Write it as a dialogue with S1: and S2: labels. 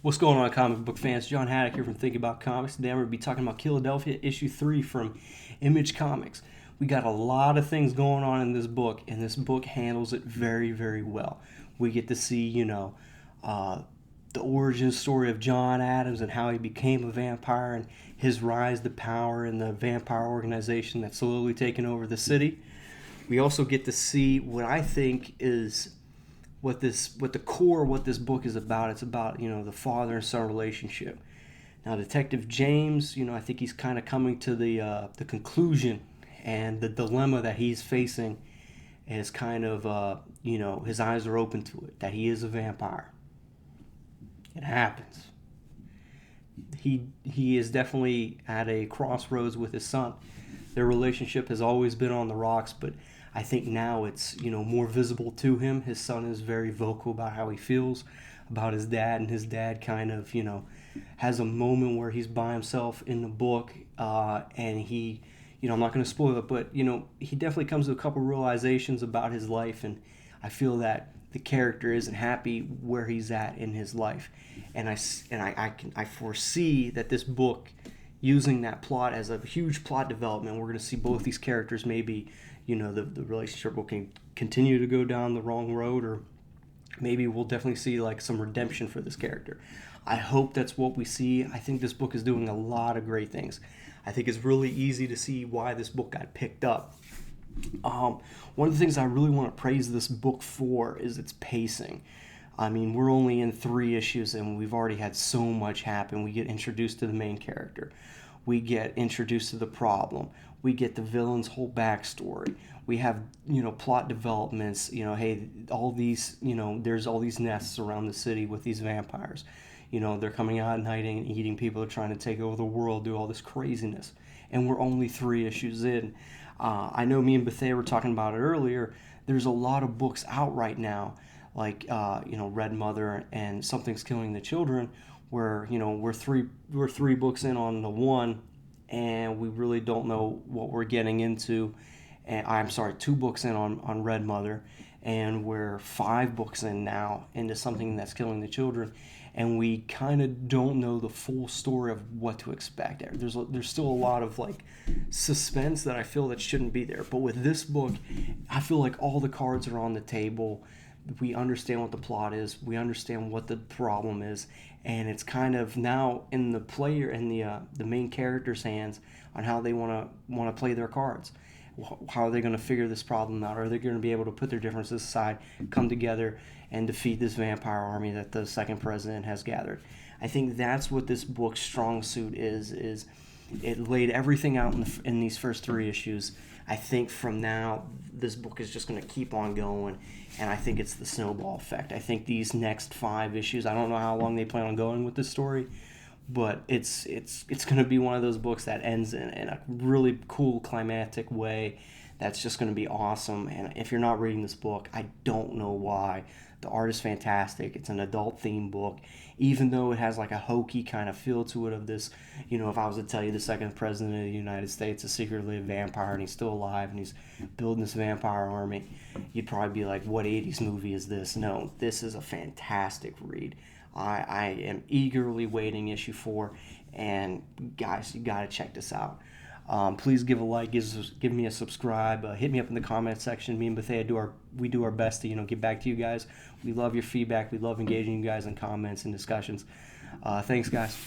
S1: What's going on, comic book fans? John Haddock here from Think About Comics. Today I'm going to be talking about Killadelphia issue 3 from Image Comics. We got a lot of things going on in this book, and this book handles it very, very well. We get to see, the origin story of John Adams and how he became a vampire and his rise to power in the vampire organization that's slowly taken over the city. We also get to see what I think is what the core of what this book is about. It's about, the father and son relationship. Now, Detective James, I think he's kind of coming to the conclusion, and the dilemma that he's facing is kind of, his eyes are open to it, that he is a vampire. It happens. He is definitely at a crossroads with his son. Their relationship has always been on the rocks, but I think now it's, more visible to him. His son is very vocal about how he feels about his dad, and his dad kind of, has a moment where he's by himself in the book, and he, I'm not going to spoil it, but, he definitely comes to a couple realizations about his life, and I feel that the character isn't happy where he's at in his life. And I foresee that this book, using that plot as a huge plot development, we're going to see both these characters maybe, the relationship will continue to go down the wrong road, or maybe we'll definitely see like some redemption for this character. I hope that's what we see. I think this book is doing a lot of great things. I think it's really easy to see why this book got picked up. One of the things I really want to praise this book for is its pacing. I mean, we're only in 3 issues and we've already had so much happen. We get introduced to the main character. We get introduced to the problem. We get the villain's whole backstory. We have, plot developments. Hey, all these, there's all these nests around the city with these vampires. They're coming out at night and eating people. They're trying to take over the world, do all this craziness. And we're only 3 issues in. I know me and Bethea were talking about it earlier. There's a lot of books out right now, like Red Mother and Something's Killing the Children, where we're three books in on the one, and we really don't know what we're getting into. And I'm sorry, 2 books in on Red Mother, and we're 5 books in now into Something That's Killing the Children, and we kind of don't know the full story of what to expect. There's still a lot of suspense that I feel that shouldn't be there. But with this book, I feel like all the cards are on the table. We understand what the plot is. We understand what the problem is, and it's kind of now in the player and the main character's hands on how they want to play their cards. How are they going to figure this problem out? Are they going to be able to put their differences aside, come together, and defeat this vampire army that the second president has gathered? I think that's what this book's strong suit is it laid everything out in these first 3 issues. I think from now, this book is just going to keep on going, and I think it's the snowball effect. I think these next 5 issues, I don't know how long they plan on going with this story, but it's going to be one of those books that ends in a really cool climactic way that's just going to be awesome. And if you're not reading this book, I don't know why. The art is fantastic. It's an adult themed book, even though it has like a hokey kind of feel to it of this, if I was to tell you the second president of the United States is secretly a vampire and he's still alive and he's building this vampire army, you'd probably be like, what 80s movie is this? No, this is a fantastic read. I am eagerly waiting issue 4, and guys, you got to check this out. Please give a like, give me a subscribe, hit me up in the comment section. Me and Bethea do our best to get back to you guys. We love your feedback. We love engaging you guys in comments and discussions. Thanks, guys.